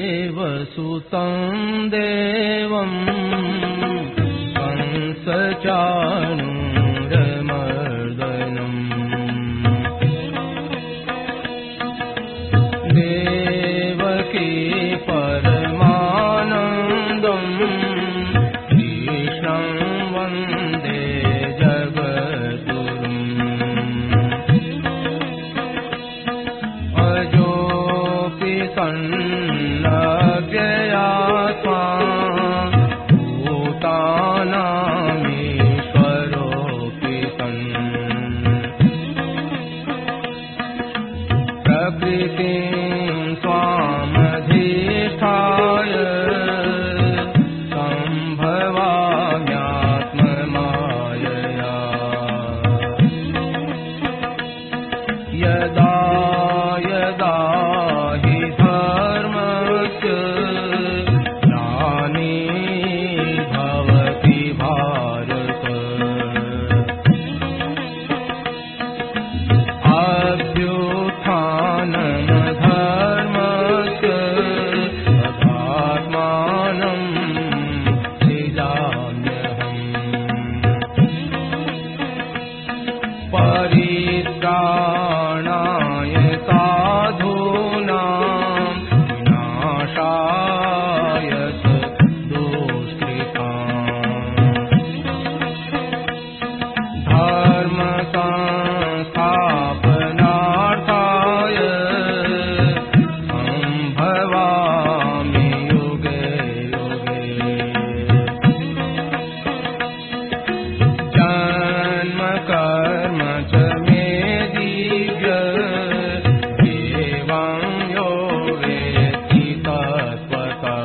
वसुदेवसुतं देवं कंसचाणूरमर्दनम् देवकी परमानन्दं कृष्णं वन्दे जगद्गुरुम् अजोऽपि सन्नव्ययात्मा भूतानामीश्वरोऽपि सन् प्रकृतिं स्वामधिष्ठाय सम्भवाम्यात्ममायया यदा यदा हि धर्मस्य ग्लानिर्भवति भारत अभ्युत्थानमधर्मस्य तदात्मानं सृजाम्यहम् परित्राणाय साधूनां विनाशाय च दुष्कृताम् धर्म संस्थापनार्थाय सम्भवामि युगे युगे जन्म कर्म च मे दिव्य एवं यो वेत्ति तत्त्वतः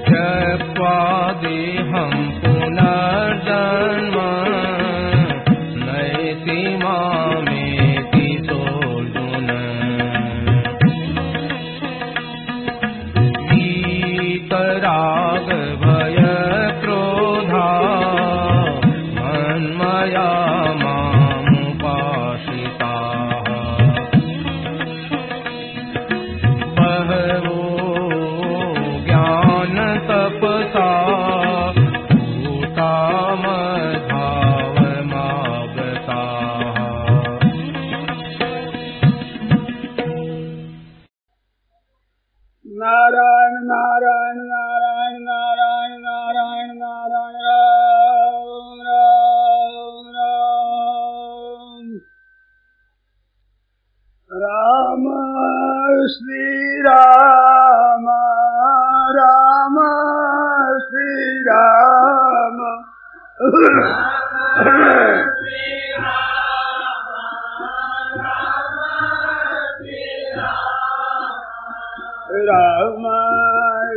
त्यक्त्वा देहं पुनर्जन्म नयति मामेति सोऽर्जुन वीतरागभयक्रोधा मन्मया मामुपाश्रिताः बहवो ज्ञानतपसा भूता मद्भावमागताः नारायण नारायण नारायण नारायण नारायण नारायण राम राम श्री राम राम श्री राम राम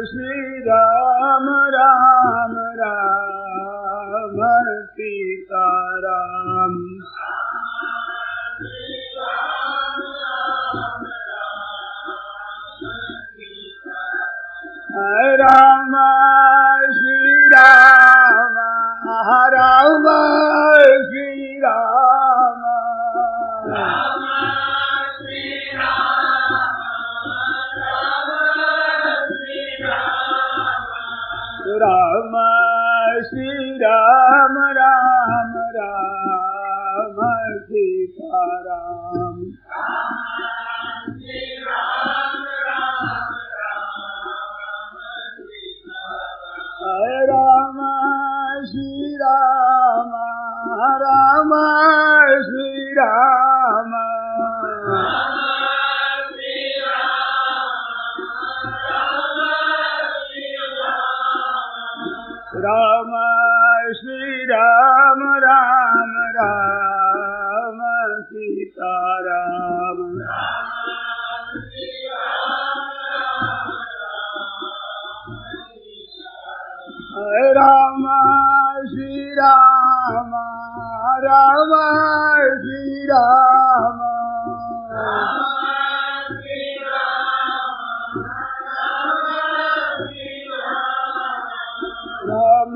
श्री राम राम राम सीता राम राम श्री राम राम श्री राम राम श्री राम राम राम सीता राम राम श्री राम राम श्री राम राम श्री राम राम राम सीता राम राम श्री राम राम श्री राम राम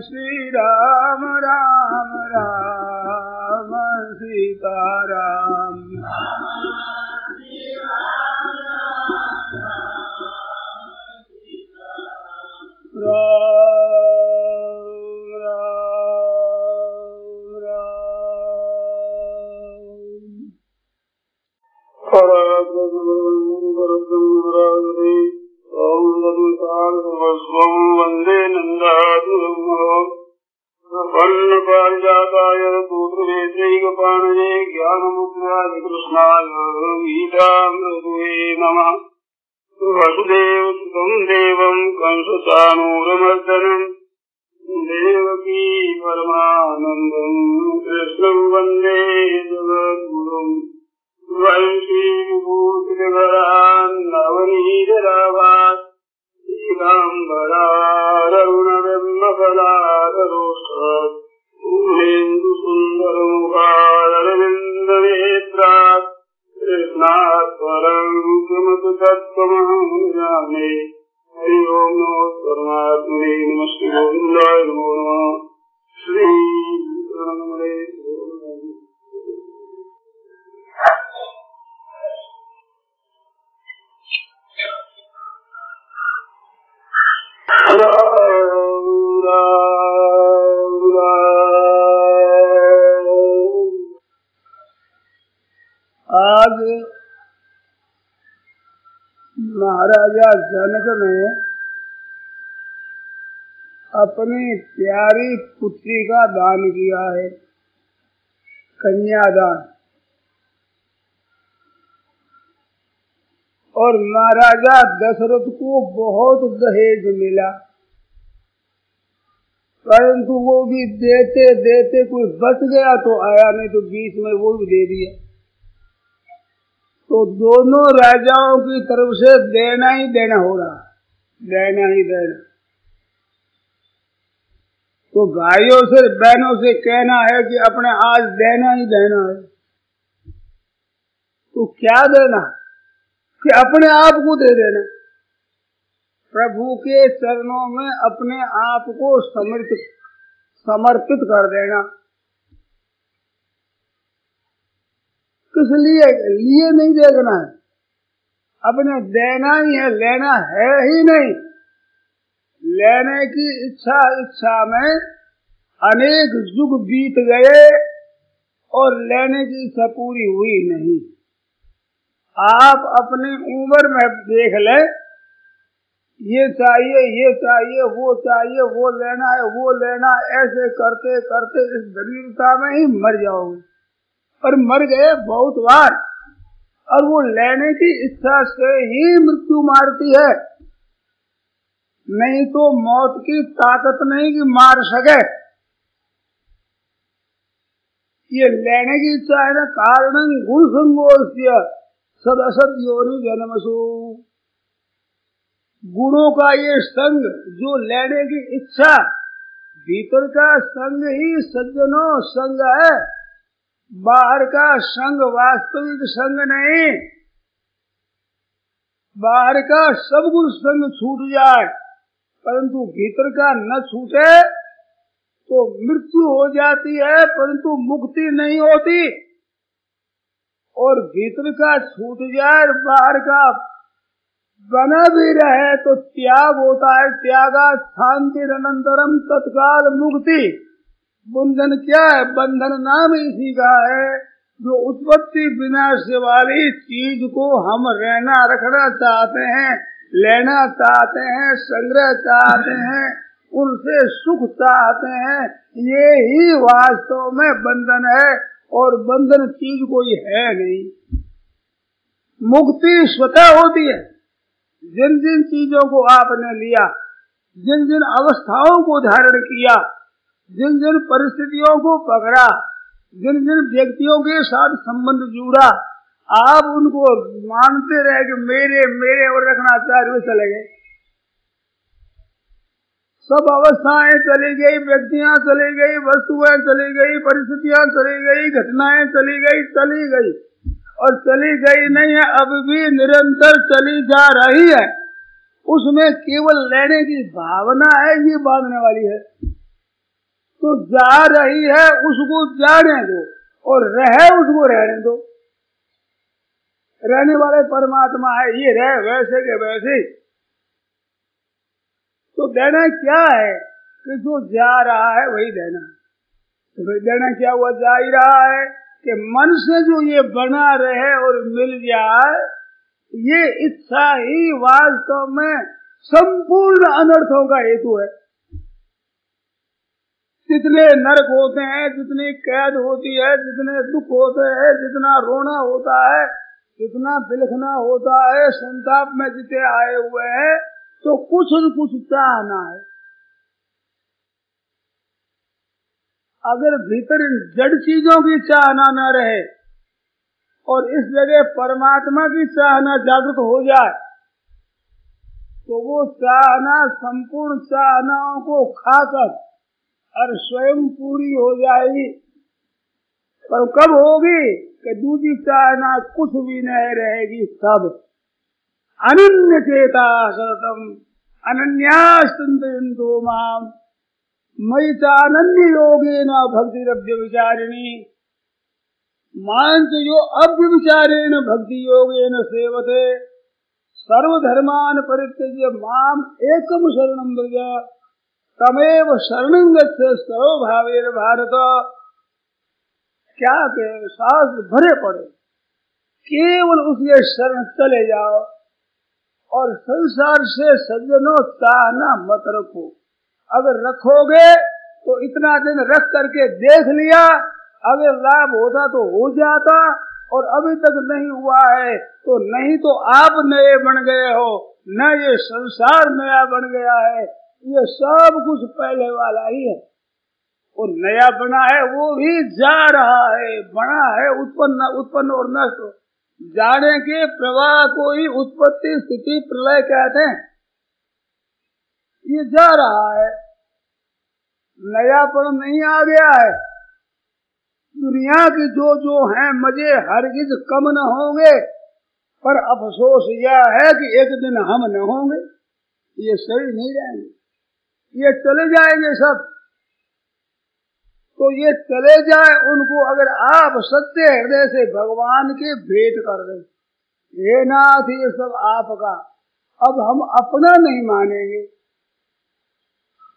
श्री राम राम राम सीता राम वंदे नंदादिपारिजाताय सूत्रवेदैकपाणये ज्ञानमुद्राय कृष्णाय गीतामृतये नमः। वसुदेवसुतं देवं कंसचाणूरमर्दनं देवकी परमानन्दं कृष्णं वन्दे जगद्गुरुं। वंशीविभूषितधरान् नवनीतराभात् श्रीकाम्बरारुणबिम्बफलादरोष्ठात् पूर्णेन्दुसुन्दरमुखारविन्दनेत्रात् कृष्णात् परं किमपि तत्त्वमहं जाने। हरि ओं नमो परमात्मने नमस्ते गोविन्दाय नमो नमः। श्री प्रणमणे आज महाराजा जनक ने अपनी प्यारी पुत्री का दान किया है, कन्यादान। और महाराजा दशरथ को बहुत दहेज मिला, परंतु वो भी देते देते कोई बच गया तो आया, नहीं तो बीच में वो भी दे दिया। तो दोनों राजाओं की तरफ से देना ही देना हो रहा, देना ही देना। तो भाइयों से बहनों से कहना है कि अपने आज देना ही देना है। तो क्या देना कि अपने आप को दे देना, प्रभु के चरणों में अपने आप को समर्पित कर देना। किस लिए नहीं देखना है, अपने देना ही है, लेना है ही नहीं। लेने की इच्छा में अनेक युग बीत गए और लेने की इच्छा पूरी हुई नहीं। आप अपनी उम्र में देख ले, ये चाहिए, वो चाहिए, वो लेना है, वो लेना, ऐसे करते करते इस दरिद्रता में ही मर जाओगे। और मर गए बहुत बार, और वो लेने की इच्छा से ही मृत्यु मारती है, नहीं तो मौत की ताकत नहीं कि मार सके। ये लेने की इच्छा है ना, कारणं गुण संगोष्य सदसद योनि जन्मसु। गुणों का ये संग, जो लेने की इच्छा, भीतर का संग ही सज्जनों संग है, बाहर का संग वास्तविक संग नहीं। बाहर का सब कुछ संग छूट जाए, परंतु भीतर का न छूटे तो मृत्यु हो जाती है, परंतु मुक्ति नहीं होती। और भीतर का छूट जाए, बाहर का बना भी रहे तो त्याग होता है। त्यागा शांति अनंतरम तत्काल मुक्ति। बंधन क्या है? बंधन नाम इसी का है, जो उत्पत्ति विनाश वाली चीज को हम रहना रखना चाहते हैं, लेना चाहते हैं, संग्रह चाहते हैं, उनसे सुख चाहते हैं, ये ही वास्तव में बंधन है। और बंधन चीज कोई है नहीं, मुक्ति स्वतः होती है। जिन जिन चीजों को आपने लिया, जिन जिन अवस्थाओं को धारण किया, जिन जिन परिस्थितियों को पकड़ा, जिन जिन व्यक्तियों के साथ संबंध जुड़ा, आप उनको मानते रहे कि मेरे मेरे और रखना चाहे, वे चले गए। सब अवस्थाएं चली गई, व्यक्तियां चली गई, वस्तुएं चली गई, परिस्थितियां चली गई, घटनाएं चली गई और चली गई नहीं है, अब भी निरंतर चली जा रही है। उसमें केवल लेने की भावना है, ये बांधने वाली है। तो जा रही है, उसको जाने दो, और रहे उसको रहने दो। रहने वाले परमात्मा है, ये रहे वैसे के वैसे। तो देना क्या है कि जो जा रहा है वही देना है। तो भाई देना क्या हुआ? जा ही रहा है कि मन से जो ये बना रहे और मिल जाए, ये इच्छा ही वास्तव में संपूर्ण अनर्थों का हेतु है। जितने नरक होते हैं, जितनी कैद होती है, जितने दुख होते हैं, जितना रोना होता है, जितना बिलखना होता है, संताप में जिते आए हुए हैं, तो कुछ न कुछ चाहना है। अगर भीतर इन जड़ चीजों की चाहना न रहे और इस जगह परमात्मा की चाहना जागृत हो जाए, तो वो चाहना संपूर्ण चाहनाओं को खाकर और स्वयं पूरी हो जाएगी। पर कब होगी कि दूसरी चाहना कुछ भी नहीं रहेगी। तब अनन्य चेता सततम अनन्यास्तु माम मयि चानन्य योगेन भक्तिरव्य विचारिणी मांच जो अव्यविचारेण भक्ति योगेन सेवते सर्वधर्मान परित्यज्य माम एकम शरणं व्रज तमेव शरणं गच्छ सर्वभावेन भारत। क्या कहे, शास्त्र भरे पड़े, केवल उसके शरण चले जाओ और संसार से सज्जनों चाहना मत रखो। अगर रखोगे तो इतना दिन रख करके देख लिया, अगर लाभ होता तो हो जाता, और अभी तक नहीं हुआ है तो नहीं तो आप नए बन गए हो, न ये संसार नया बन गया है। ये सब कुछ पहले वाला ही है, और नया बना है वो भी जा रहा है, बना है उत्पन्न और नष्ट। जाने के प्रवाह को ही उत्पत्ति स्थिति प्रलय कहते हैं। ये जा रहा है, नयापन नहीं आ गया है। दुनिया के जो हैं मजे हरगिज कम न होंगे, पर अफसोस यह है कि एक दिन हम न होंगे, ये सही नहीं रहेंगे, ये चले जाएंगे सब। तो ये चले जाए, उनको अगर आप सच्चे हृदय से भगवान के भेंट कर दें, हे नाथ ये सब आपका, अब हम अपना नहीं मानेंगे,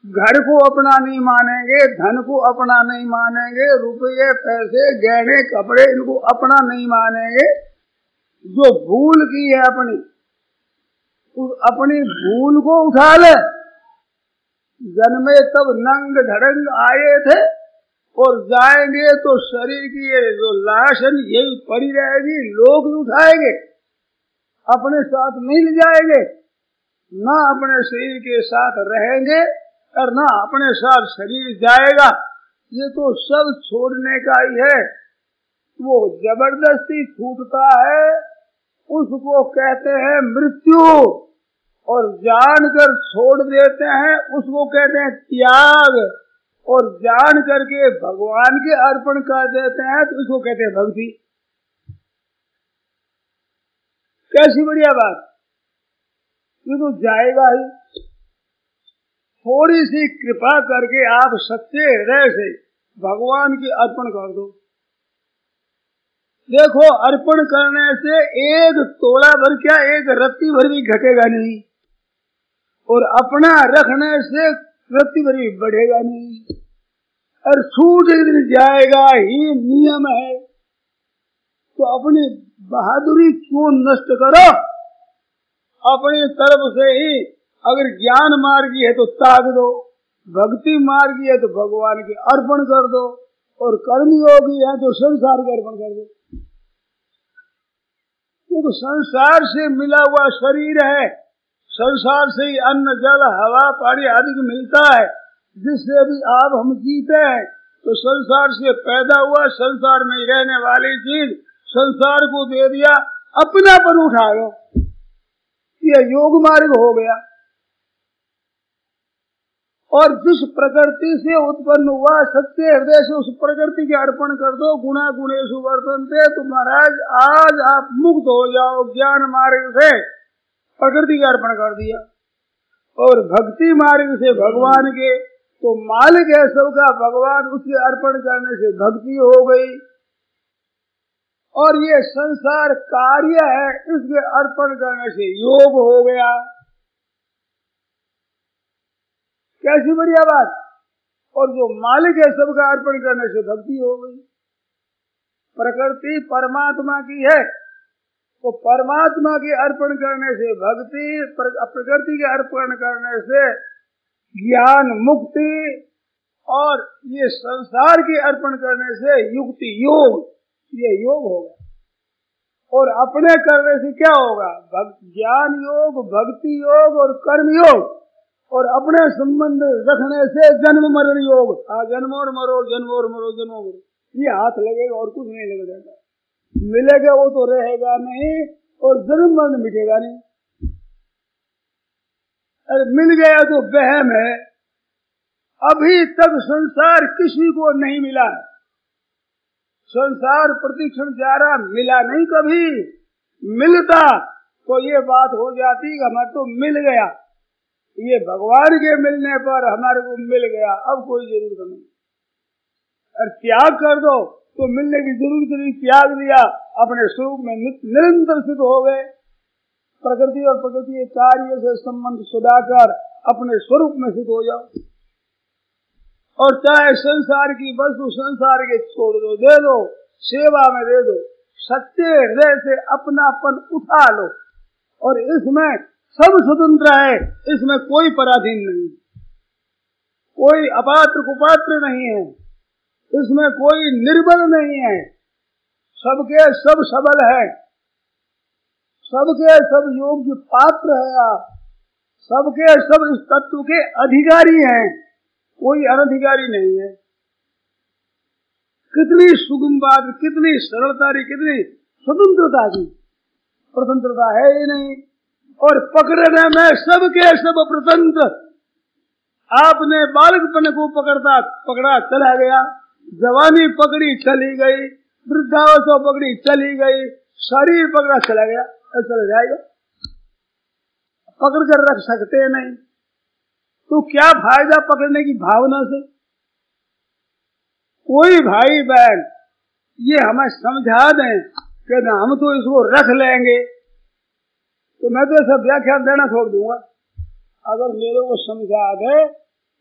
घर को अपना नहीं मानेंगे, धन को अपना नहीं मानेंगे, रुपये पैसे गहने कपड़े इनको अपना नहीं मानेंगे। जो भूल की है अपनी, उस अपनी भूल को उठा ले। जन्मे तब नंग धड़ंग आए थे, और जाएंगे तो शरीर की ये जो लाशन यही पड़ी रहेगी, लोग उठाएंगे, अपने साथ नहीं ले जाएंगे, ना अपने शरीर के साथ रहेंगे और ना अपने साथ शरीर जाएगा। ये तो सब छोड़ने का ही है। वो जबरदस्ती छूटता है, उसको कहते हैं मृत्यु, और जानकर छोड़ देते हैं उसको कहते हैं त्याग, और जान करके भगवान के अर्पण कर देते हैं तो उसको कहते हैं भक्ति। कैसी बढ़िया बात। ये तो जाएगा ही। थोड़ी सी कृपा करके आप सच्चे हृदय से भगवान की अर्पण कर दो। देखो, अर्पण करने से एक तोड़ा भर क्या, एक रत्ती भर भी घटेगा नहीं, और अपना रखने से रत्ती भर भी बढ़ेगा नहीं, और छूट एक दिन जाएगा ही नियम है। तो अपनी बहादुरी क्यों नष्ट करो। अपनी तरफ से ही अगर ज्ञान मार्गी है तो त्याग दो, भक्ति मार्गी है तो भगवान के अर्पण कर दो, और कर्मयोगी है तो संसार के अर्पण कर दो। क्योंकि संसार से मिला हुआ शरीर है, संसार से ही अन्न जल हवा पानी आदि मिलता है, जिससे भी आप हम जीते हैं। तो संसार से पैदा हुआ, संसार में रहने वाली चीज संसार को दे दिया, अपनापन उठाओ, ये योग मार्ग हो गया। और जिस प्रकृति से उत्पन्न हुआ सच्चे हृदय से उस प्रकृति के अर्पण कर दो। गुणा गुणेषु वर्तन्ते, तो महाराज आज आप मुक्त हो जाओ। ज्ञान मार्ग से प्रकृति का अर्पण कर दिया, और भक्ति मार्ग से भगवान के, तो मालिक है सबका भगवान, उसके अर्पण करने से भक्ति हो गई। और ये संसार कार्य है, इसके अर्पण करने से योग हो गया। कैसी बढ़िया बात। और जो मालिक है सबका अर्पण करने से भक्ति हो गई। प्रकृति परमात्मा की है, वो परमात्मा के अर्पण करने से भक्ति, प्रकृति के अर्पण करने से ज्ञान मुक्ति, और ये संसार के अर्पण करने से युक्ति योग, ये योग होगा। और अपने करने से क्या होगा? ज्ञान योग, भक्ति योग और कर्म योग। और अपने संबंध रखने से जन्म मरण योग। जन्म और मरो, जन्म और मरो, जन्म और मरो, ये हाथ लगेगा और कुछ नहीं लगेगा। मिलेगा वो तो रहेगा नहीं, और जन्म मरण मिटेगा नहीं। अरे मिल गया तो वहम है। अभी तक संसार किसी को नहीं मिला है। संसार प्रतिक्षण जा रहा, मिला नहीं कभी। मिलता तो ये बात हो जाती कि हमारे तो मिल गया। ये भगवान के मिलने पर हमारे को मिल गया, अब कोई जरूरत नहीं। और त्याग कर दो तो मिलने की जरूरत नहीं, त्याग दिया, अपने स्वरूप में निरंतर सिद्ध हो गए। प्रकृति और प्रकृति के कार्य से संबंध सुधाकर अपने स्वरूप में सिद्ध हो जाओ। और चाहे संसार की वस्तु संसार के छोड़ दो, दे दो, सेवा में दे दो, सच्चे हृदय से अपनापन उठा लो। और इसमें सब स्वतंत्र है, इसमें कोई पराधीन नहीं, कोई अपात्र कुपात्र नहीं है, इसमें कोई निर्बल नहीं है। सबके सब सबल है, सबके सब योग्य पात्र है। आप सबके सब इस तत्व के अधिकारी हैं, कोई अनधिकारी नहीं है। कितनी सुगम बात, कितनी सरलता, कितनी स्वतंत्रता की। स्वतंत्रता है ही नहीं। और पकड़ने में सबके सब प्रतंत्र। आपने बालकपन को पकड़ा चला गया, जवानी पकड़ी चली गई, वृद्धावस्था पकड़ी चली गई, शरीर पकड़ा चला गया, चला जाएगा। पकड़ कर रख सकते नहीं तो क्या फायदा पकड़ने की भावना से। कोई भाई बहन ये हमें समझा दें कि ना हम तो इसको रख लेंगे, तो मैं तो ऐसा व्याख्यान देना छोड़ दूंगा। अगर मेरे को समझा दे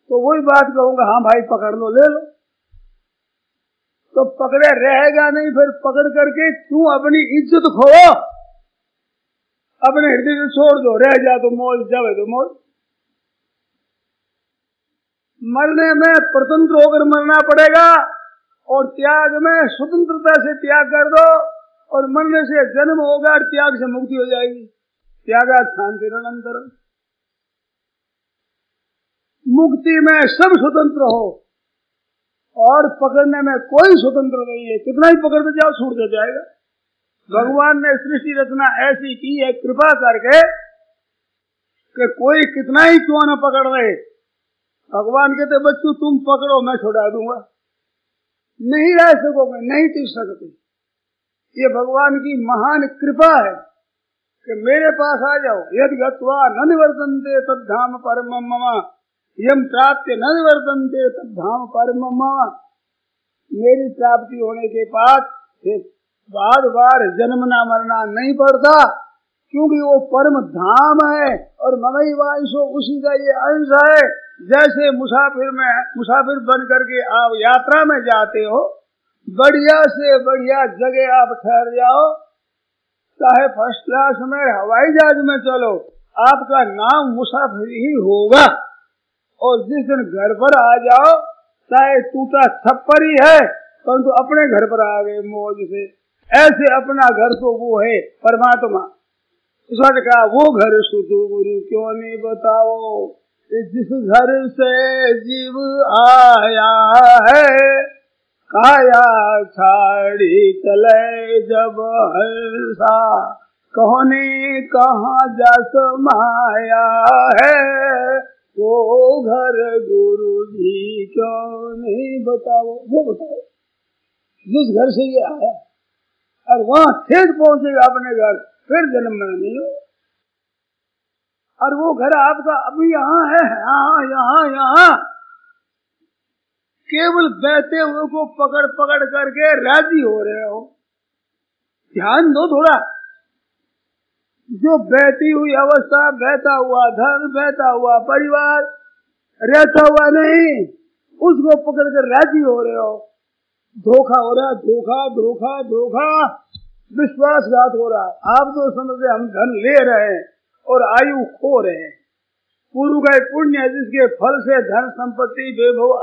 तो वही बात कहूंगा, हाँ भाई पकड़ लो, ले लो। तो पकड़े रहेगा नहीं, फिर पकड़ करके क्यों अपनी इज्जत खो। अपने हृदय से छोड़ दो, रह जा तो मौज, जावे तो मौज। मरने में स्वतंत्र होकर मरना पड़ेगा, और त्याग में स्वतंत्रता से त्याग कर दो, और मरने से जन्म होगा और त्याग से मुक्ति हो जाएगी। त्यागा शांतिरनंतरम। मुक्ति में सब स्वतंत्र हो, और पकड़ने में कोई स्वतंत्र नहीं है। कितना ही पकड़ते जाओ छूटते जाएगा। भगवान ने सृष्टि रचना ऐसी की है कृपा करके कि कोई कितना ही क्यों न पकड़ रहे, भगवान कहते बच्चों तुम पकड़ो, मैं छुड़ा दूंगा। नहीं रह सकोगे, नहीं टिक सकते। ये भगवान की महान कृपा है कि मेरे पास आ जाओ। यदि गत्वा न निवर्तन्ते तद्धाम परमं मम, यम प्राप्य न निवर्तन्ते तद्धाम परमं मम। मेरी प्राप्ति होने के बाद बार बार जन्मना मरना नहीं पड़ता, क्योंकि वो परम धाम है, और ममई वांशो उसी का ये अंश है। जैसे मुसाफिर बन करके आप यात्रा में जाते हो, बढ़िया से बढ़िया जगह आप ठहर जाओ, चाहे फर्स्ट क्लास में हवाई जहाज में चलो, आपका नाम मुसाफिर ही होगा। और जिस दिन घर पर आ जाओ, चाहे टूटा छप्पर ही है, परंतु अपने घर पर आ गए मौज से। ऐसे अपना घर तो वो है परमात्मा। उसने कहा वो घर सुधु गुरु क्यों नहीं बताओ, जिस घर से जीव आया है, काया छाड़ी चले जब हंसा, कहोनी कहाँ जा समाया है, वो घर गुरु जी क्यों नहीं बताओ। वो बताओ जिस घर से ये आया, और वहां ठेठ पहुंचेगा अपने घर, फिर जन्म में नहीं हो। और वो घर आपका अभी यहाँ है, यहाँ केवल बहते हुए को पकड़ पकड़ करके राजी हो रहे हो। ध्यान दो थोड़ा। जो बहती हुई अवस्था, बहता हुआ धन, बहता हुआ परिवार, रहता हुआ नहीं, उसको पकड़ कर राजी हो रहे हो। धोखा हो रहा है, धोखा धोखा धोखा। विश्वासघात हो रहा है। आप तो समझते हम धन ले रहे हैं और आयु खो रहे हैं। पूर्व का पुण्य जिसके फल से धन संपत्ति वैभव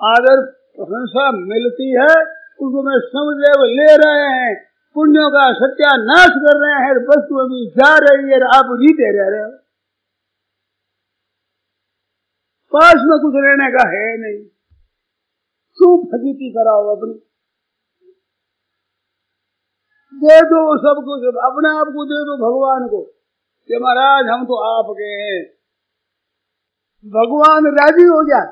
आदर प्रशंसा मिलती है, उसको मैं समझ ले रहे हैं, पुण्यों का सत्यानाश कर रहे हैं, वस्तु अभी जा रही है, आप जीते रह रहे हो। पास में कुछ रहने का है नहीं, क्यों फजीती कराओ अपनी? दे दो सब कुछ, अपने आप को दे दो भगवान को कि महाराज हम तो आपके हैं। भगवान राजी हो जाए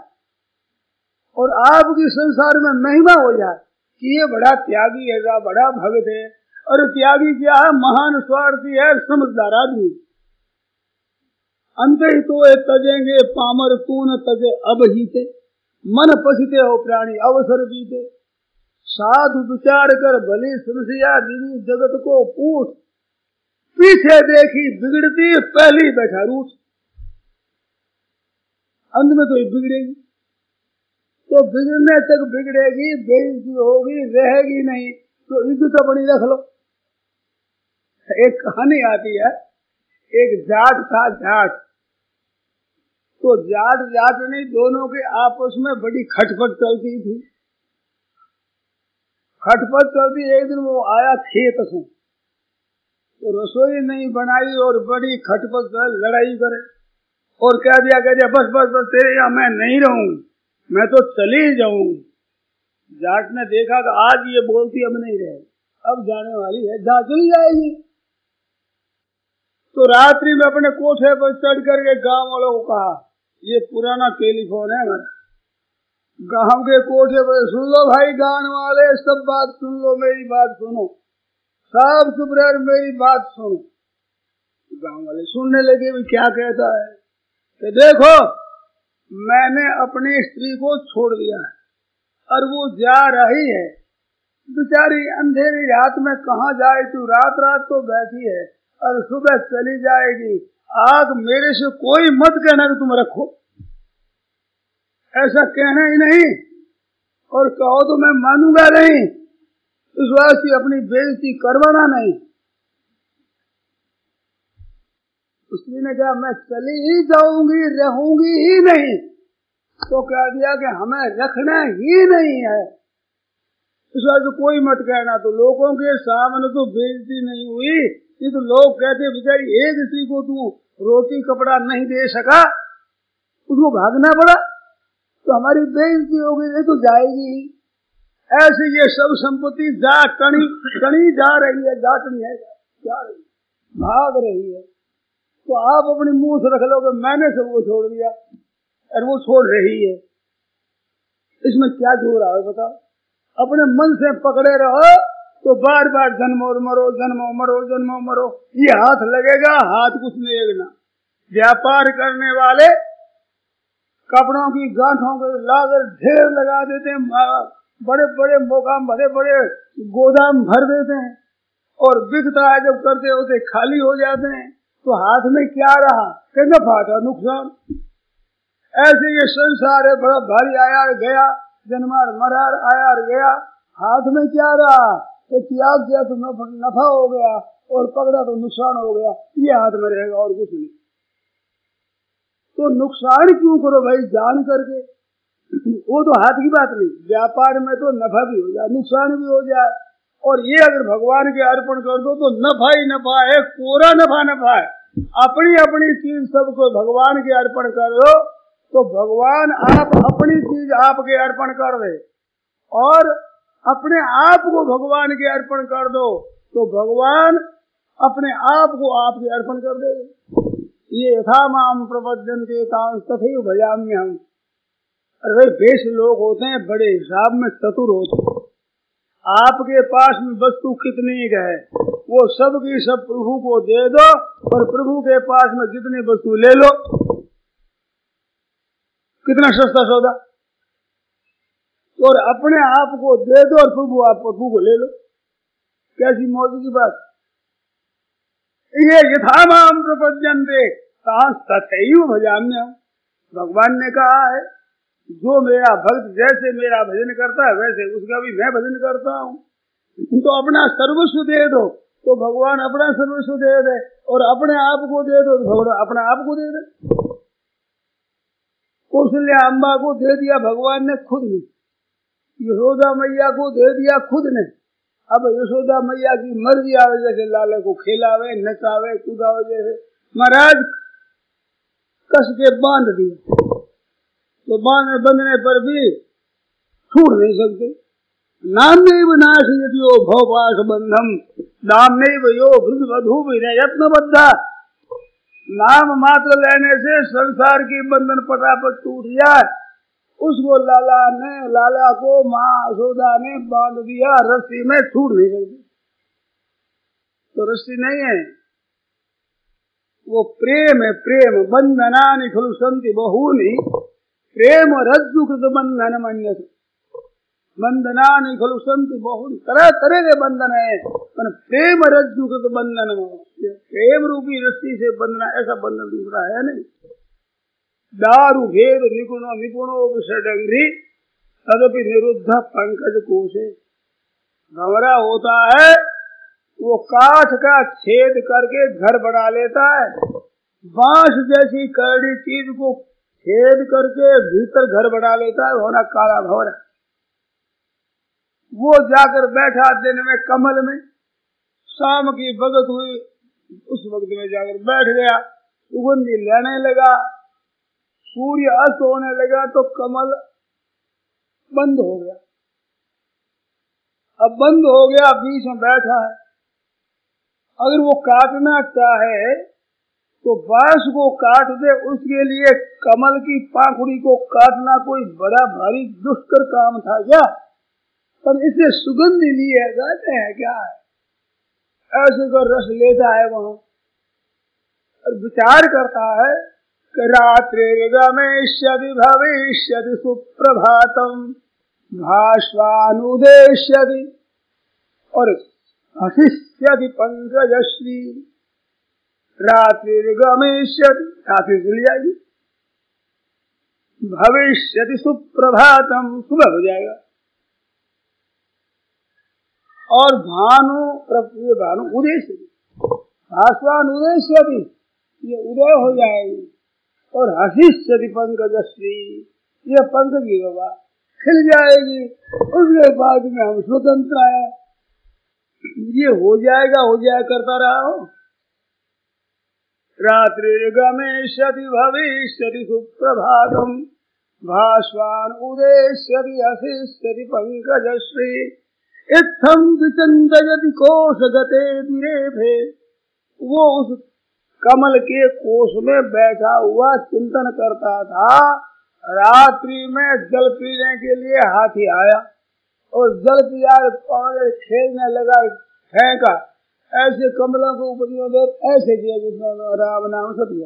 और आपकी संसार में महिमा हो जाए कि ये बड़ा त्यागी है, बड़ा भगत है। और त्यागी क्या है? महान स्वार्थी है, समझदार आदमी। अंत ही तो तजेंगे पामर तून तजे अब हीते, मन पसीते हो प्राणी अवसर बीते। साधु विचार कर भली समझिया दिवी जगत को पूछ, पीछे देखी बिगड़ती पहली बैठा रूठ। अंत में तो ये बिगड़ेगी, तो बिगड़ने तक बिगड़ेगी, बेइज्जती होगी, रहेगी नहीं, तो इज्जत अपनी रख लो। एक कहानी आती है, एक जाट था, जाट तो जाट नहीं, दोनों के आपस में बड़ी खटपट चलती थी। खटपट चलती, एक दिन वो आया खेत से, तो रसोई नहीं बनाई और बड़ी खटपट कर लड़ाई करे और कह दिया बस तेरे यहाँ मैं नहीं रहूंगी, मैं तो चली जाऊंगी। जाट ने देखा कि आज ये बोलती अब नहीं रहे, अब जाने वाली है, जा चली जाएगी। तो रात्रि में अपने कोठे पर चढ़ करके गांव वालों को कहा, ये पुराना टेलीफोन है हमारा, गांव के कोठे पर सुन लो भाई, गांव वाले सब बात सुन लो, मेरी बात सुनो, सब चुप रह, मेरी बात सुनो। गांव वाले सुनने लगे, भी क्या कहता है कि देखो मैंने अपनी स्त्री को छोड़ दिया है और वो जा रही है, बेचारी अंधेरी रात में कहाँ जाए, तू रात तो बैठी है और सुबह चली जाएगी। आग मेरे से कोई मत कहना कि तुम रखो, ऐसा कहना ही नहीं, और कहो तो मैं मानूंगा नहीं, इस वास्ते अपनी बेइज्जती करवाना नहीं। उसने ने कहा मैं चली ही जाऊंगी, रहूंगी ही नहीं। तो कह दिया कि हमें रखना ही नहीं है, इस वास्ते कोई मत कहना। तो लोगों के सामने तो बेइज्जती नहीं हुई, ये तो लोग कहते बेचारी एक स्त्री को तू रोटी कपड़ा नहीं दे सका, उसको भागना पड़ा, तो हमारी बेइज्जती हो गई, ये तो जाएगी। ऐसे ये सब संपत्ति जा कणी जा रही है, जाटनी है, जा रही है, भाग रही है। तो आप अपनी मुंह से रख लो कि मैंने सबको छोड़ दिया और वो छोड़ रही है, इसमें क्या जोर है बताओ? अपने मन से पकड़े रहो तो बार बार जन्मो मरो, ये हाथ लगेगा, हाथ कुछ नहीं लगना। व्यापार करने वाले कपड़ों की गांठों को लाकर ढेर लगा देते हैं, बड़े बड़े मोकाम, बड़े बड़े गोदाम भर देते हैं, और बिकता है जब करते होते खाली हो जाते हैं, तो हाथ में क्या रहा कि नफा था नुकसान। ऐसे ये संसार है, बड़ा भारी आया गया, जन्मार मरार आया गया, हाथ में क्या रहा कि त्याग किया तो नफा हो गया और पकड़ा तो नुकसान हो गया, ये हाथ में रहेगा और कुछ नहीं। तो नुकसान क्यों करो भाई जान करके, वो तो हाथ की बात नहीं। व्यापार में तो नफा भी हो जाए, नुकसान भी हो जाए, और ये अगर भगवान के अर्पण कर दो तो नफा ही नफा है, पूरा नफा है। अपनी अपनी चीज सबको भगवान के अर्पण कर दो तो भगवान आप अपनी चीज आपके अर्पण कर दे, और अपने आप को भगवान के अर्पण कर दो तो भगवान अपने आप को आपके अर्पण कर दे। ये यथा माम प्रपद्यन्ते तथैव भजाम्य हम। अरे भाई बेश लोग होते हैं, बड़े हिसाब में चतुर होते हैं। आपके पास में वस्तु कितनी है वो सब की सब प्रभु को दे दो, और प्रभु के पास में जितनी वस्तु ले लो। कितना सस्ता सौदा। और अपने आप को दे दो और प्रभु को ले लो, कैसी मौज की बात। ये यथा माम प्रपद्यन्ते तथैव भजाम्य। भगवान ने कहा है जो मेरा भक्त जैसे मेरा भजन करता है वैसे उसका भी मैं भजन करता हूँ। तो अपना सर्वस्व दे दो तो भगवान अपना सर्वस्व दे दे, और अपने आप को दे दो तो भगवान अपने आप को दे दे। कौशल्या अम्बा को दे दिया भगवान ने खुद ने, यशोदा मैया को दे दिया खुद ने। अब यशोदा मैया की मर्जी आवे, जैसे लाले को खिलावे, नचावे, कूदावे, जैसे महाराज कस के बांध दिया, तो बंधने पर भी छूट नहीं सकते। नाम नहीं विनाश यदि यो भवपाश बंधम, नाम नहीं यो वधु यत्नबद्धा। नाम मात्र लेने से संसार की बंधन पटापट टूट जाए, उसको लाला को माँ यशोदा ने बांध दिया, रस्सी में छूट नहीं सकती। तो रस्सी नहीं है, वो प्रेम है। प्रेम बंधनानि खलु सन्ति बहूनि, प्रेम रज्जु कृत बंधन मन्यते। बंधनानि खलु सन्ति बहूनि, तरह तरह के बंधन है, पर प्रेम रज्जु कृत बंधन, प्रेम रूपी रस्सी से बंधना, ऐसा बंधन दूसरा है नहीं। दारु भेद निपुणो विषडंग्री तदपि निरुद्ध पंकज कोशे। भंवरा होता है वो काठ का छेद करके घर बना लेता है, बांस जैसी करड़ी चीज को छेद करके भीतर घर बना लेता है, होना काला भंवरा। वो जाकर बैठा दिन में कमल में, शाम की भगत हुई उस वक्त में जाकर बैठ गया, सुगंधी लेने लगा, सूर्य अस्त होने लगा तो कमल बंद हो गया। अब बंद हो गया, बीच में बैठा है। अगर वो काटना चाहे तो बांस को काट दे, उसके लिए कमल की पाखुड़ी को काटना कोई बड़ा भारी दुष्कर काम था क्या? पर इसे सुगंध लिए कहते हैं क्या है, ऐसे को रस लेता है वहां और विचार करता है कि रात्रिर्गमेष्यति भविष्यति सुप्रभातम भास्वानुदेश्यति और हसिष्यति पंकजश्री। रात्रिर्गमेष्यति, रात्रि चली जाएगी, भविष्यति सुप्रभातम, सुबह हो जाएगा, और भानु उदेश्यति, भास्वानुदेश्यति, ये उदय हो जाएगी, और हसिष्यति पंकजश्री, ये पंकज की बाबा खिल जाएगी, उसके बाद में हम स्वतंत्र है। ये हो जाएगा करता रहा हो। रात्रिर्गमेष्यति भविष्यति सुप्रभातम भास्वान उदेश्यति हसिष्यति पंकजश्री। इत्थं विचिन्तयति कोशगते विरेभे, वो उस कमल के कोश में बैठा हुआ चिंतन करता था। रात्रि में जल पीने के लिए हाथी आया और जल पिया, खेलने लगा, फेंका, ऐसे कमलों को ऊपर ऐसे किया जिसमें राम नाम सत्य।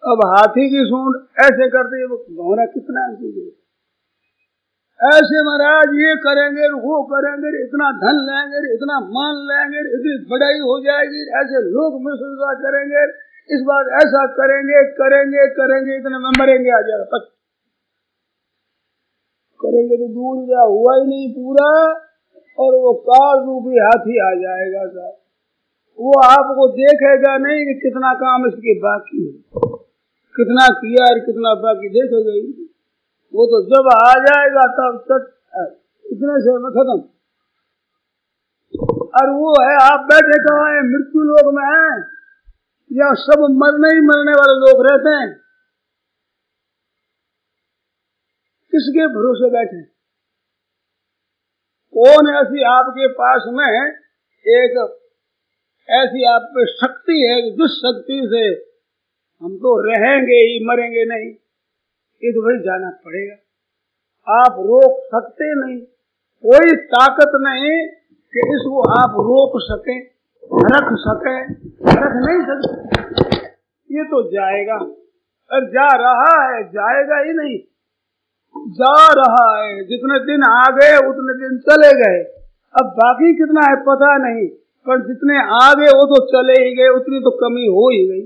अब हाथी की सूंड ऐसे करते भंवरा कितना ऐसे महाराज ये करेंगे वो करेंगे, इतना धन लेंगे, इतना मान लेंगे, इतनी बढ़ाई हो जाएगी, ऐसे लोग महसूस करेंगे, इस बार ऐसा करेंगे करेंगे करेंगे, इतने में मरेंगे आ जाएगा। करेंगे तो दूर जा, हुआ ही नहीं पूरा, और वो काल रूपी हाथी आ जाएगा साहब। वो आपको देखेगा नहीं कि कितना काम इसके बाकी है, कितना किया और कितना बाकी देखेगा ही। वो तो जब आ जाएगा तब तक इतने से खत्म। और वो है आप बैठे कहाँ है, मृत्यु लोक में है या सब मरने ही मरने वाले लोग रहते हैं? किसके भरोसे बैठे? कौन ऐसी आपके पास में एक ऐसी आप पे शक्ति है जिस शक्ति से हम तो रहेंगे ही मरेंगे नहीं, ये तो भाई जाना पड़ेगा। आप रोक सकते नहीं, कोई ताकत नहीं कि इसको आप रोक सके, रख सके, रख नहीं सकते। ये तो जाएगा और जा रहा है, जाएगा ही नहीं, जा रहा है। जितने दिन आ गए उतने दिन चले गए, अब बाकी कितना है पता नहीं, पर जितने आ गए वो तो चले ही गए, उतनी तो कमी हो ही गई,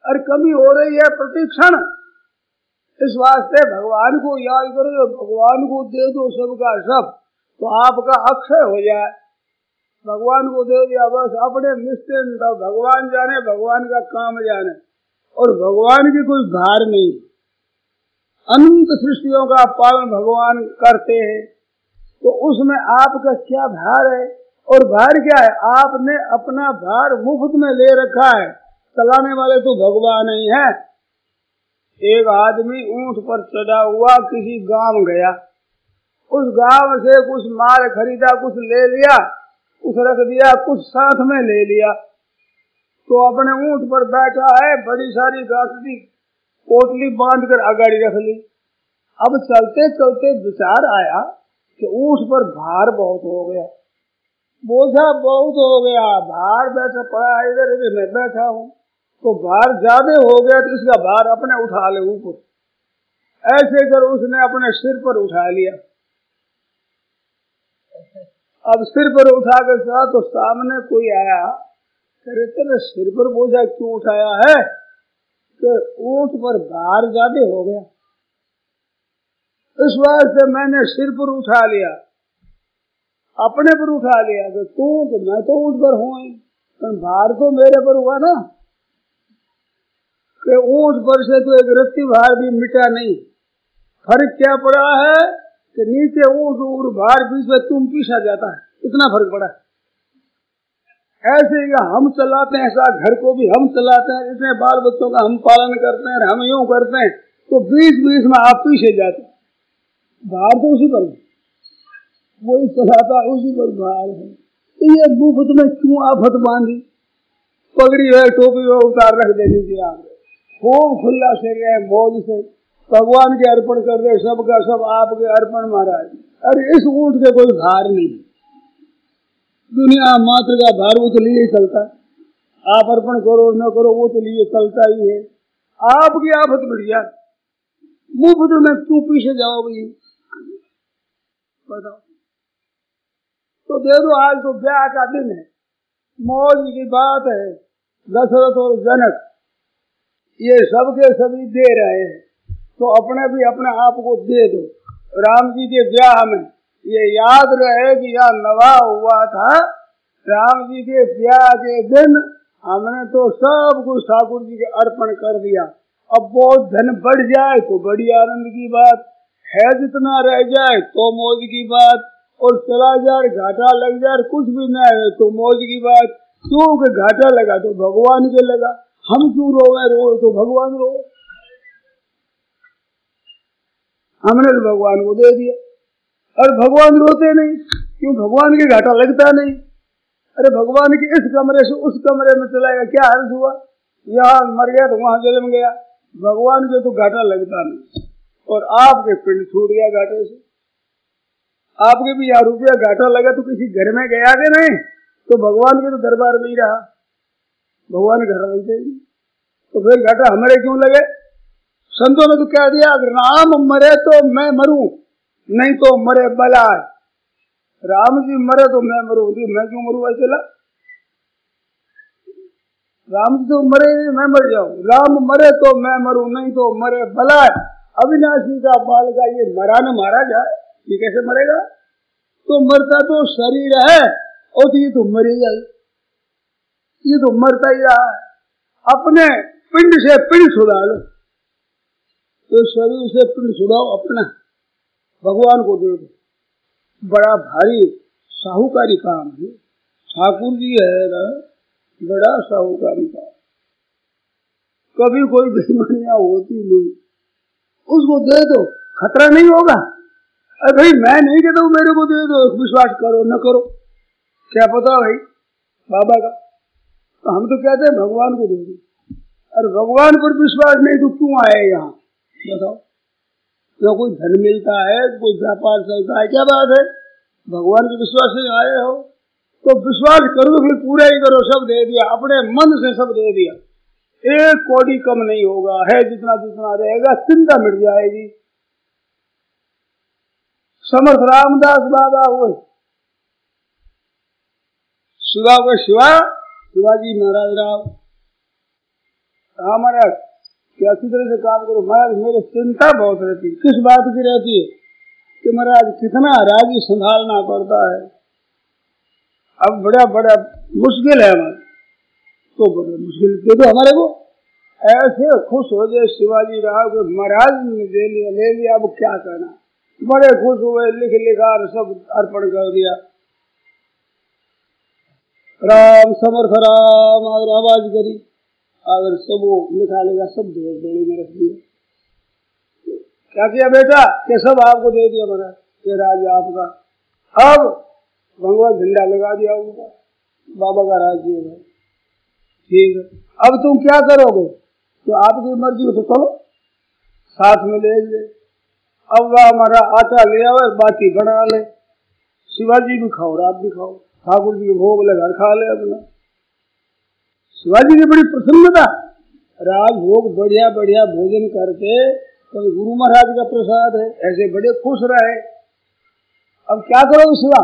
और कमी हो रही है प्रतिक्षण। इस वास्ते भगवान को याद करो, भगवान को दे दो सबका सब, तो आपका अक्षय हो जाए, भगवान को दे दिया, बस अपने निश्चिंत, भगवान जाने, भगवान का काम जाने, और भगवान की कोई भार नहीं। अनंत सृष्टियों का पालन भगवान करते हैं, तो उसमें आपका क्या भार है? और भार क्या है? आपने अपना भार मुफ्त में ले रखा है, चलाने वाले तो भगवान ही है। एक आदमी ऊंट पर चढ़ा हुआ किसी गांव गया, उस गांव से कुछ माल खरीदा, कुछ ले लिया, कुछ रख दिया, कुछ साथ में ले लिया, तो अपने ऊंट पर बैठा है, बड़ी सारी गांठी पोटली बांधकर अगाड़ी रख ली। अब चलते चलते विचार आया कि ऊंट पर भार बहुत हो गया, बोझा बहुत हो गया, भार बैठा पड़ा है, इधर इधर मैं बैठा हूँ, तो भार ज्यादा हो गया, तो इसका भार अपने उठा ले ऊपर। ऐसे कर उसने अपने सिर पर उठा लिया। अब सिर पर उठा कर चला तो सामने कोई आया, अरे तेरे सिर पर बोझा क्यों उठाया है? तो ऊंट पर भार ज्यादा हो गया, इस वास्ते मैंने सिर पर उठा लिया, अपने पर उठा लिया। तो मैं तो ऊंट पर हूँ, भार तो मेरे पर हुआ ना, कि ऊंट पर से तो एक रत्ती भार भी मिटा नहीं। फर्क क्या पड़ा है कि नीचे ऊंट और भार बीच में तुम पीछा जाता है, इतना फर्क पड़ा है। ऐसे ही हम चलाते हैं, ऐसा घर को भी हम चलाते हैं, इतने बाल बच्चों का हम पालन करते हैं, हम यूं करते हैं, तो बीच बीच में आप पीछे जाते हैं, भार तो उसी पर, वही चलाता उसी पर भार है। तो ये मुफ्त में क्यों आफत बांधी? पगड़ी है, टोपी है, उतार रख देनी चाहिए। आप खूब खुला से रहे, मौज से भगवान के अर्पण कर दे, सबका सब आपके अर्पण महाराज। अरे इस ऊंट के कोई भार नहीं, दुनिया मात्र का भार वो तो लिए चलता, आप अर्पण करो न करो वो तो लिए चलता ही है। आपकी आफत बढ़िया, मुफ्त में क्यों पीछे जाओ भाई, बताओ। तो दे दो, आज तो ब्याह का दिन है, मौज की बात है, दशरथ और जनक ये सबके सभी दे रहे हैं, तो अपने भी अपने आप को दे दो। राम जी के ब्याह में ये याद रहे कि यह नवा हुआ था, राम जी के ब्याह के दिन हमने तो सब कुछ ठाकुर जी के अर्पण कर दिया। अब बहुत धन बढ़ जाए तो बड़ी आनंद की बात है, जितना रह जाए तो मौज की बात, और चला जाए घाटा लग जाए कुछ भी न है तो मौज की बात। क्योंकि घाटा लगा तो भगवान के लगा, हम क्यों रोए, रोए तो भगवान रोए। हमने तो भगवान को दे दिया, और भगवान रोते नहीं, क्यों? भगवान के घाटा लगता नहीं। अरे भगवान के इस कमरे से उस कमरे में चलाएगा, क्या अर्थ हुआ? यहाँ मर गया तो वहां जन्म गया, भगवान के तो घाटा लगता नहीं। और आपके पिंड छूट गया घाटे से, आपके भी यहाँ रुपया घाटा लगा तो किसी घर में गया कि नहीं, तो भगवान के तो दरबार में ही रहा, भगवान घर लगते ही, तो फिर घाटा हमारे क्यों लगे? संतों ने तो कह दिया, अगर राम मरे तो मैं मरूं, नहीं तो मरे बलाय। राम जी मरे तो मैं मरूं, मैं क्यों मरूं? चला राम जी तो मरे मैं मर जाऊं, राम मरे तो मैं मरूं, नहीं तो मरे बलाय। अविनाशी का बाल का ये मरा न मारा जाए, ये कैसे मरेगा? तो मरता तो शरीर है, और तो ये तो मर ही जाए, ये तो मरता ही रहा है। अपने पिंड से पिंड छुड़ा लो, तो शरीर से पिंड छुड़ाओ अपना, भगवान को दे दो। बड़ा भारी साहूकारी काम है, ठाकुर जी है ना, बड़ा साहूकारी काम। कभी कोई बेईमानियां होती नहीं, उसको दे दो, खतरा नहीं होगा। अरे भाई मैं नहीं कहता हूँ मेरे को दे दो, विश्वास करो न करो, क्या पता भाई बाबा का, तो हम तो कहते हैं भगवान को दे दो। अरे भगवान पर विश्वास नहीं तो क्यों आए यहाँ, बताओ? तो कोई धन मिलता है, कोई व्यापार चलता है, क्या बात है? भगवान के विश्वास से आए हो तो विश्वास करो, फिर पूरा ही करो। सब दे दिया, अपने मन से सब दे दिया, एक कौड़ी कम नहीं होगा, है जितना जितना रहेगा, चिंता मिट जाएगी। समर्थ रामदास बाबा हुए शिवा को शिवाजी महाराज राव, हमारा क्या अच्छी तरह से काम करो महाराज। मेरे चिंता बहुत रहती है, किस बात की रहती है? कि महाराज कितना राज्य संभालना पड़ता है, अब बड़ा बड़ा मुश्किल है हमारे, तो बड़ा मुश्किल दे दो हमारे को। ऐसे खुश हो जाए शिवाजी राव को महाराज ने ले लिया, अब क्या करना, बड़े खुश हुए, लिखा सब अर्पण कर दिया। राम समर्थ राम अगर आवाज करी, अगर सब वो लिखा सब डोली में रख दिया। क्या किया बेटा कि सब आपको दे दिया महाराज, ये राज्य आपका। अब भगवान झंडा लगा दिया उनका, बाबा का राज्य है, ठीक है। अब तुम क्या करोगे, तो आपकी मर्जी हो तो चलो साथ में ले ले। अब वह हमारा आटा ले आओ, बाटी बना ले, शिवाजी भी खाओ और आप भी खाओ, ठाकुर जी के भोग ले घर खा ले अपना। शिवाजी की बड़ी प्रसन्नता, राज भोग बढ़िया बढ़िया भोजन करके, तो गुरु महाराज का प्रसाद है, ऐसे बड़े खुश रहे। अब क्या करो शिवा,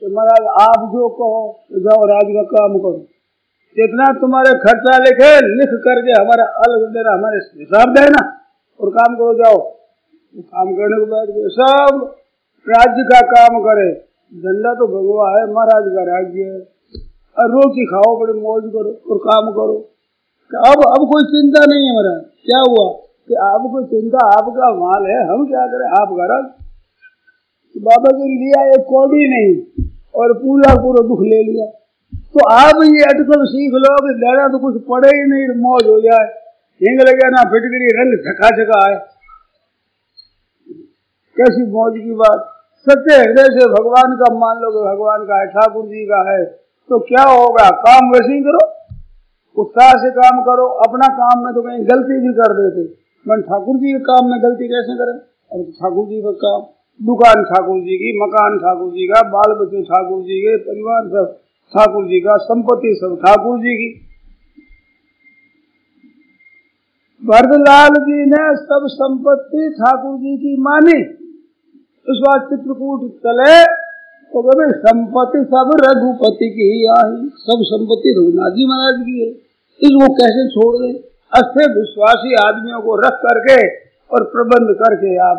तो महाराज आप जो कहो जाओ राज का काम करो, जितना तुम्हारे खर्चा लिखे लिख करके हमारा अलग देना, हमारे हिसाब देना और काम करो जाओ। काम करने को बैठ गए, सब राज्य का काम करे, झंडा तो भगवा है, महाराज का राज्य है, और रोटी खाओ, बड़े मौज करो और काम करो। अब कोई चिंता नहीं है महाराज। क्या हुआ कि आपको चिंता, आपका माल है, हम क्या करें, आपका राज। बाबा जी लिया एक कौड़ी नहीं और पूरा दुख ले लिया। तो आप ये अटकल सीख लो कि दादा तो कुछ पड़े ही नहीं, मौज हो जाए, हिंग लगे ना फिटकरी, रंग झका झका है, कैसी मौज की बात। सच्चे हृदय से भगवान का मान लो, भगवान का है, ठाकुर जी का है, तो क्या होगा, काम वैसे ही करो, उत्साह से काम करो। अपना काम में तो कहीं गलती भी कर देते, मन ठाकुर जी के काम में गलती कैसे करें। अब ठाकुर जी का काम, दुकान ठाकुर जी की, मकान ठाकुर जी का, बाल बच्चे ठाकुर जी के, परिवार सब ठाकुर जी का, संपत्ति सब ठाकुर जी की। भरतलाल जी ने सब संपत्ति ठाकुर जी की मानी। इस बार चित्रकूट चले तो कभी संपत्ति सब रघुपति की ही आई, सब संपत्ति रघुनाथ जी महाराज की है, इसको कैसे छोड़ दे। अच्छे विश्वासी आदमियों को रख करके और प्रबंध करके आप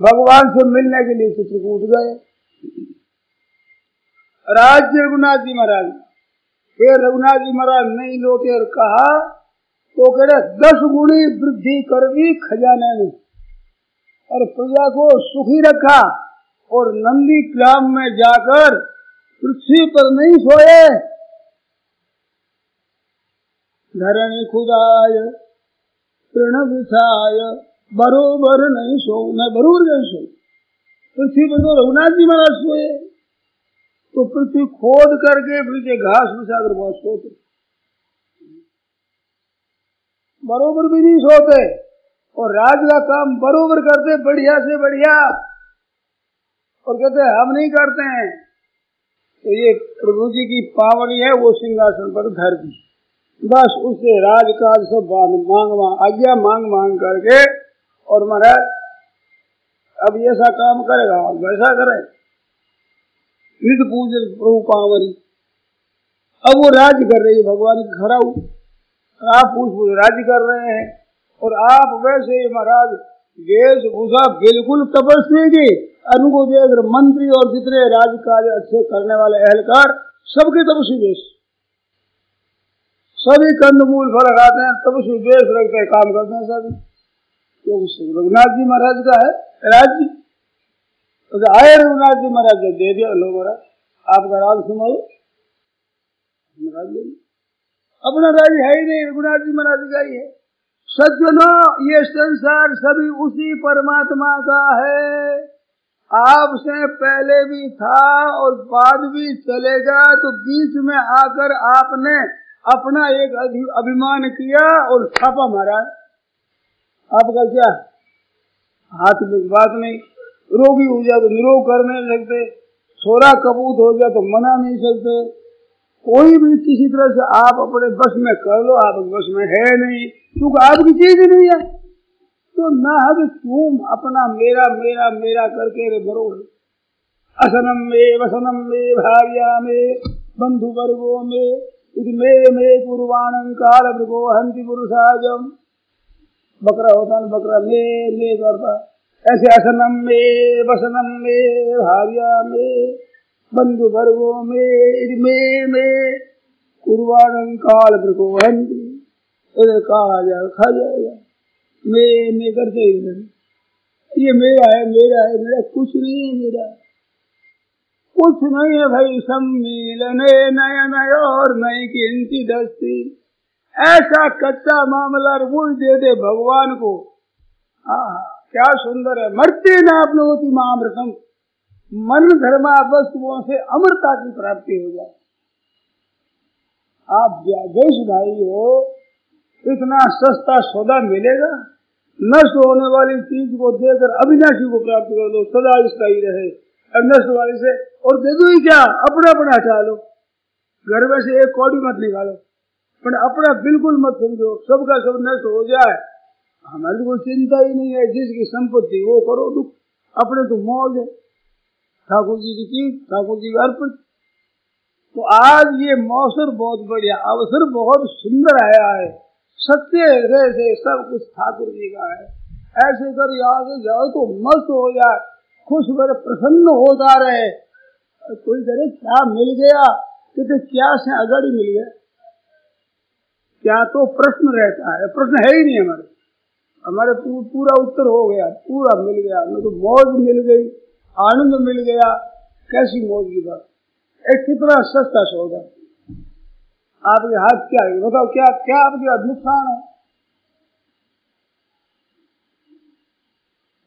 भगवान से मिलने के लिए चित्रकूट गए। राज्य रघुनाथ जी महाराज, फिर रघुनाथ जी महाराज नहीं लौटे और कहा तो कह रहे 10 गुणी वृद्धि कर दी खजाने में और प्रजा को सुखी रखा, और नंदी ग्राम में जाकर पृथ्वी पर नहीं सोए, धरणी खुदाय तृण बिछाय बरोबर नहीं सो, मैं बरोबर नहीं सो। पृथ्वी पर तो रघुनाथ जी महाराज सोए, तो पृथ्वी खोद करके पीछे घास बिछा कर बहुत सोते, बरोबर भी नहीं सोते, और राज का काम बरोबर करते, बढ़िया से बढ़िया, और कहते हम नहीं करते हैं। तो ये प्रभु जी की पावनी है, वो सिंहासन पर धर दी, बस उससे राजकाज सब आज्ञा मांग करके, और महाराज अब ऐसा काम करेगा वैसा करे, निज पूजन प्रभु पावनी। अब वो राज्य कर रही है, भगवान की खड़ा हूँ, आप पूछ राज्य कर रहे हैं, और आप वैसे महाराज वेशभूषा बिल्कुल तपस्वी की, अनुकूल मंत्री और जितने राजकाज अच्छे करने वाले अहलकार सबके तपस्वी वेश, सभी कंदमूल फल खाते हैं, तपस्वी वेश रखते हैं, काम करते हैं सभी, क्योंकि रघुनाथ जी महाराज का है राज्य। तो आए रघुनाथ जी महाराज दे दिया, लो महाराज आपका राज सुनो, अपना राज्य है ही नहीं, रघुनाथ जी महाराज का ही है। सज्जनों ये संसार सभी उसी परमात्मा का है, आपसे पहले भी था और बाद भी चलेगा, तो बीच में आकर आपने अपना एक अभिमान किया और छापा मारा। आपका क्या हाथ में बात नहीं, रोगी हो जाए तो निरोग कर नहीं सकते, छोरा कबूत हो जाए तो मना नहीं सकते, कोई भी किसी तरह से आप अपने बस में कर लो, आप बस में है नहीं, क्योंकि आपकी चीज नहीं है। तो ना अब तुम अपना मेरा मेरा मेरा करके भरो, असनम में वसनम में भार्या में बंधु वर्गो में में पूर्वाणं काल मृगो हंति पुरुषाजम, बकरा होता है बकरा ले करता, ऐसे असनम में, वसनम में, भार्या में, बंधु वर्गों में कुर्बान काल प्रकोहंती, इधर कहा जाए खा जाएगा। मैं करते ही नहीं, ये मेरा है मेरा है मेरा, कुछ नहीं है मेरा, कुछ नहीं है भाई। सम्मिलन नयन और नई किंची दस्ती, ऐसा कच्चा मामला वो दे दे भगवान को। क्या सुंदर है। मरते न आपनोति मामृतम, मन धर्मा वस्तुओं से अमरता की प्राप्ति हो जाए। आप व्यादेश भाई हो, इतना सस्ता सौदा मिलेगा? नष्ट होने वाली चीज को देकर अविनाशी को प्राप्त कर लो, सदा इसका ही रहे। और नष्ट वाली से और दे दो ही क्या, अपना अपना हटा लो। घर में से एक कौड़ी मत निकालो, पर अपना बिल्कुल मत समझो, सबका सब नष्ट हो जाए, हमारी कोई चिंता ही नहीं है। जिसकी संपत्ति वो करो दुख, अपने तो मौज है। ठाकुर जी की चीज ठाकुर जी का अर्पण। तो आज ये मौसम बहुत बढ़िया, अवसर बहुत सुंदर आया है। सत्य हृदय से सब कुछ ठाकुर जी का है। ऐसे कर यहाँ से जाओ तो मस्त हो जाए, खुश कर प्रसन्न होता रहे। कोई करे क्या मिल गया, कहते क्या से अगाड़ी मिल गया, क्या तो प्रश्न रहता है, प्रश्न है ही नहीं हमारे। हमारे पूरा उत्तर हो गया, पूरा मिल गया, हमें तो मौज मिल गई, आनंद मिल गया। कैसी मौज की बात, एक कितना सस्ता सौदा। आपके हाथ क्या है बताओ, क्या क्या आपके हाथ नुकसान है?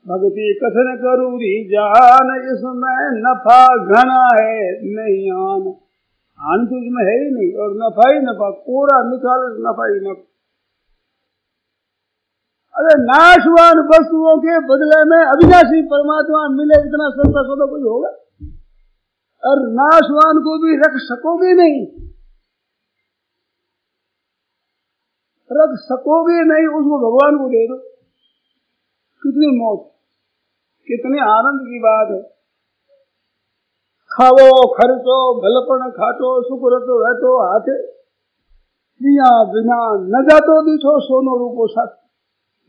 भक्ति कथन करूरी जान, इसमें नफा घना है नहीं आन। आन तो इसमें है ही नहीं, और नफा ही नफा, कोरा निकाल नफा ही नफा। अरे नाशवान वस्तुओं के बदले में अविनाशी परमात्मा मिले, इतना सस्ता सौदा कोई होगा? और नाशवान को भी रख सकोगे नहीं, रख सकोगे नहीं, उसको भगवान को दे दो। कितनी मौत, कितने आनंद की बात है। खाओ खर्चो भलपन खाटो, सुख रतो है तो हाथे दिया बिना न जातो दिठो, सोनो रूपो सत।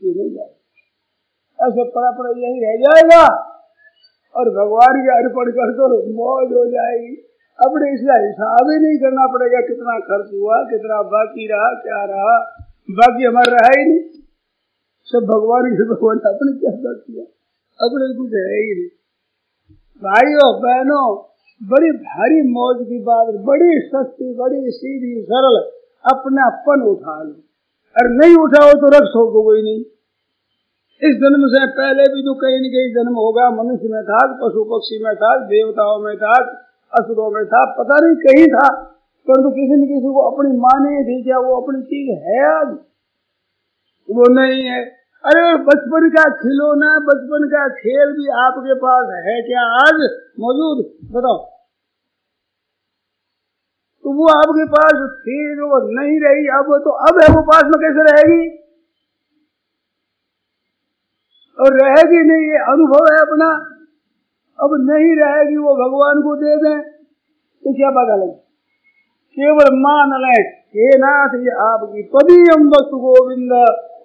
ये नहीं जाएगा, ऐसे पड़ा यही रह जाएगा। और भगवान के अर्पण कर दो, मौज हो जाएगी। अपने इसका हिसाब ही नहीं करना पड़ेगा, कितना खर्च हुआ, कितना बाकी रहा, क्या रहा, बाकी हमारा रहा ही नहीं। सब भगवान के, भगवान अपने क्या किया, अपने कुछ है ही नहीं। भाइयों बहनों, बड़ी भारी मौज की बात, बड़ी सस्ती, बड़ी सीधी सरल, अपनापन उठा लो। और नहीं उठाओ तो रख सकोगे ही नहीं। इस जन्म से पहले भी तो कहीं न कहीं जन्म होगा, मनुष्य में था, पशु पक्षी में था, देवताओं में था, असुरों में था, पता नहीं कहीं था, परंतु किसी न किसी को अपनी माने थी। क्या वो अपनी चीज है आज? वो नहीं है। अरे बचपन का खिलौना, बचपन का खेल भी आपके पास है क्या आज मौजूद? बताओ। तो वो आपके पास थी, जो नहीं रही, अब तो अब है, वो पास में कैसे रहेगी? और रहेगी नहीं, ये अनुभव है अपना। अब नहीं रहेगी, वो भगवान को दे दें तो क्या पता लगे? केवल मान लें, हे नाथ ये आपकी पदीयम वस्तु गोविंद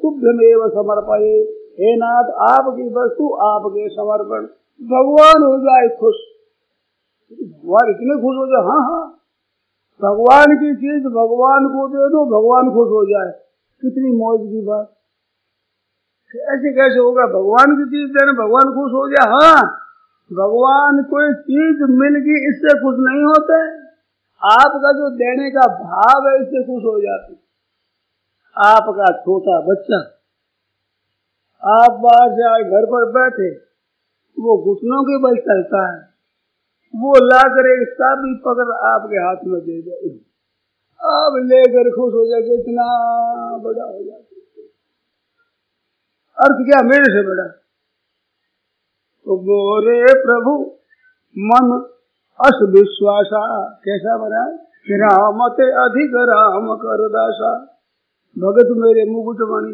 तुभ्यमेव समर्पये। हे नाथ आपकी वस्तु आपके समर्पण। भगवान हो जाए खुश, भगवान इतने खुश हो जाए। हाँ हाँ, भगवान की चीज भगवान को दे दो, भगवान खुश हो जाए, कितनी मौज की बात। ऐसे कैसे होगा? भगवान की चीज देने भगवान खुश हो जाए? हाँ, भगवान कोई चीज मिल गई इससे खुश नहीं होते, आपका जो देने का भाव है इससे खुश हो जाते। आपका छोटा बच्चा, आप बाहर से आए घर पर बैठे, वो घुटनों के बल चलता है, वो लाकर एक चाबी पकड़ आपके हाथ में दे दे, आप लेकर खुश हो जाए, इतना बड़ा हो जाता। अर्थ क्या? मेरे से बड़ा। तो बोरे प्रभु मन अस विश्वासा, कैसा बना? रामते अधिक राम कर दासा। भगत मेरे मुकुट मणि,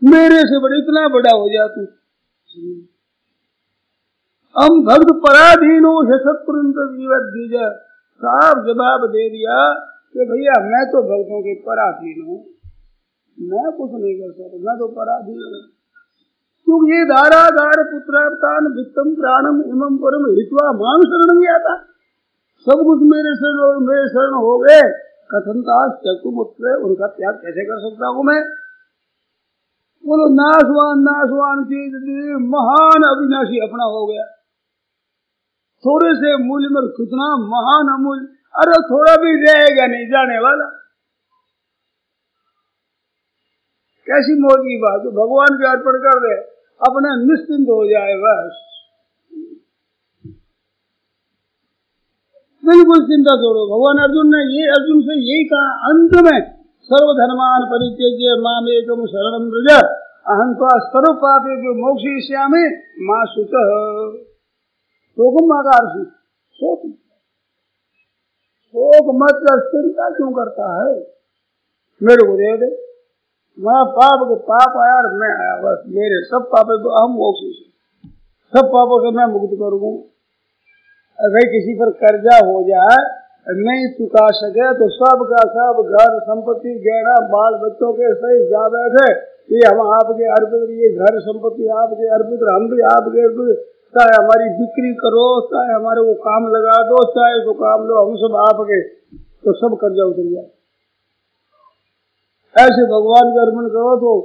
मेरे से बड़े, इतना बड़ा हो जा तू। हम भक्त पराधीनों से सत्पुरुष जीवत दीजा। साफ जवाब दे दिया कि भैया मैं तो भक्तों के पराधीन हूँ, मैं कुछ नहीं कर सकता, मैं तो पराधीन हूँ। क्योंकि ये धाराधार पुत्रावतान वित्तम प्राणम इमम परम हित्वा माम शरण में आता, सब कुछ मेरे शरण हो गए, कथनतास चक्तुम उत्तरे, उनका त्याग कैसे कर सकता हूँ मैं? बोलो नाशवान चीज महान अविनाशी अपना हो गया, थोड़े से मूल्य में कितना महान अमूल्य, अरे थोड़ा भी रहेगा नहीं जाने वाला। कैसी मौज की बात, भगवान के अर्पण कर दे, अपने निश्चिंत हो जाए बस, बिल्कुल चिंता छोड़ो। भगवान अर्जुन से यही कहा अंत में, सर्वधर्मान परित्यज्य मामेकम शरणं व्रज अहं त्वा सर्व पापेभ्यो मोक्षयिष्यामि मा शुचः। शोक मत कर, चिंता क्यों करता है? मेरे को दे दे, मैं पाप आया और मैं आया, बस मेरे सब पापों को हम मोक्ष, सब पापों से मैं मुक्त कर दूं। अगर किसी पर कर्जा हो जाए नहीं चुका सके तो सब का सब घर संपत्ति गहना बाल बच्चों के सही जा बैठे, ये हम आपके अर्पित, ये घर संपत्ति आपके अर्पित, हम भी आपके अर्पित, चाहे हमारी बिक्री करो, चाहे हमारे वो काम लगा दो, चाहे वो काम लो, हम सब आपके, तो सब कर्जा उतर जाए। ऐसे भगवान का अर्पण करो तो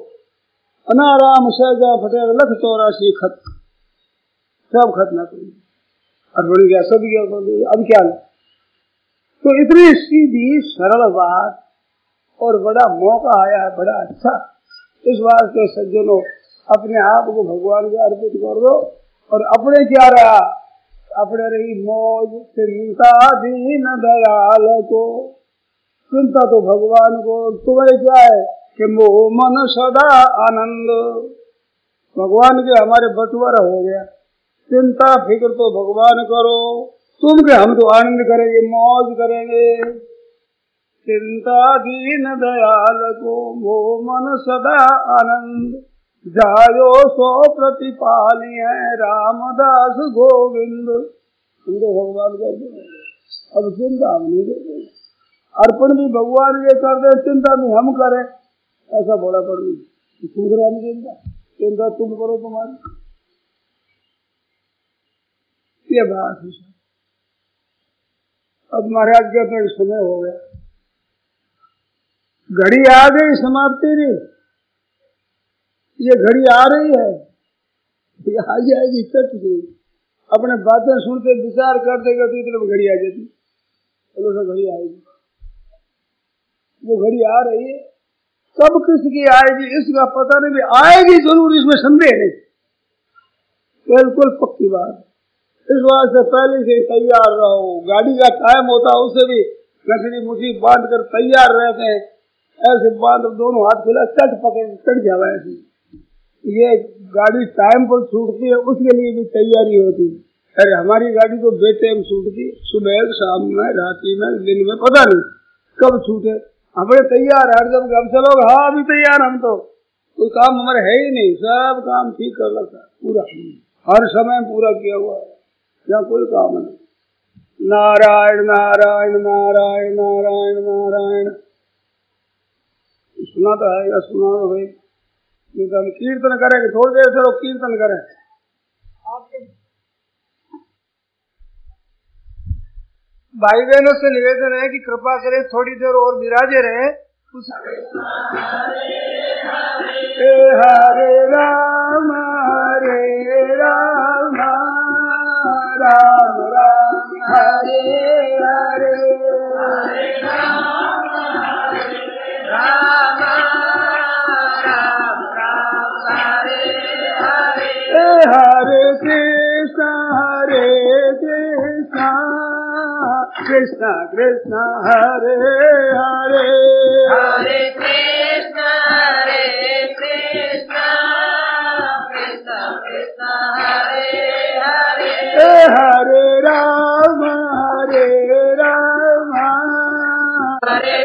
अनाराम सहजा फटेगा 184 खत, सब खत न करिए, अर्पण किया सब किया, अब क्या? तो इतनी सीधी सरल बात और बड़ा मौका आया है, बड़ा अच्छा। इस बात के सज्जनों अपने आप को भगवान को अर्पित कर दो, और अपने क्या रहा, अपने रही मौज, चिंता दीन दयाल को, चिंता तो भगवान को, तुम्हें क्या है कि मोह मन सदा आनंद, भगवान के हमारे बटवारा हो गया, चिंता फिक्र तो भगवान करो, तुम के हम तो आनंद करेंगे, मौज करेंगे। चिंता दीन दयाल को मोह मन सदा आनंद, जायो सो प्रतिपाली है रामदास गोविंद। तुमको भगवान कर दो, अब चिंता हम नहीं करते, अर्पण भी भगवान ये कर दे, चिंता भी हम करें, ऐसा बोला पड़ गई। तुम करो हम चिंता तुम करो तुम्हारी, ये बात है। अब महाराज का तो समय हो गया, घड़ी आ गई समाप्ति की, ये घड़ी आ रही है, ये आ जाएगी चट से, अपने बातें सुनते विचार करते करते इतने घड़ी आ जाती, चलो सब घड़ी आएगी, वो घड़ी आ रही है, कब किसकी आएगी इसका पता नहीं, भी आएगी जरूर, इसमें संदेह नहीं, बिल्कुल पक्की बात। इस बात से पहले से तैयार रहो, गाड़ी का टाइम होता है उसे भी लकड़ी मुट्ठी बांध कर तैयार रहते हैं, ऐसे बांध दोनों हाथ खुला चट पकड़ चढ़ जावा, ऐसी ये गाड़ी टाइम पर छूटती है, उसके लिए भी तैयारी होती है। अरे हमारी गाड़ी तो बेटाइम छूटती, सुबह शाम में रात्रि में दिन में पता नहीं कब छूटे, हमें तैयार है, जब हम चलोगे हाँ अभी तैयार, हम तो कोई काम हमारे है ही नहीं, सब काम ठीक कर लगता पूरा, हर समय पूरा किया हुआ है, यहाँ कोई काम नहीं। नारायण नारायण नारायण नारायण नारायण, सुना तो है या सुना तो भाई, हम कीर्तन करेंगे, थोड़ी देर चलो कीर्तन करें। भाई बहनों से निवेदन है कि कृपा करें थोड़ी देर और विराजे रहे। हरे राम राम राम हरे हरे, राम राम राम हरे हरे, हरे कृष्ण कृष्ण कृष्ण हरे हरे, हरे कृष्ण कृष्ण कृष्ण हरे हरे, हरे राम हरे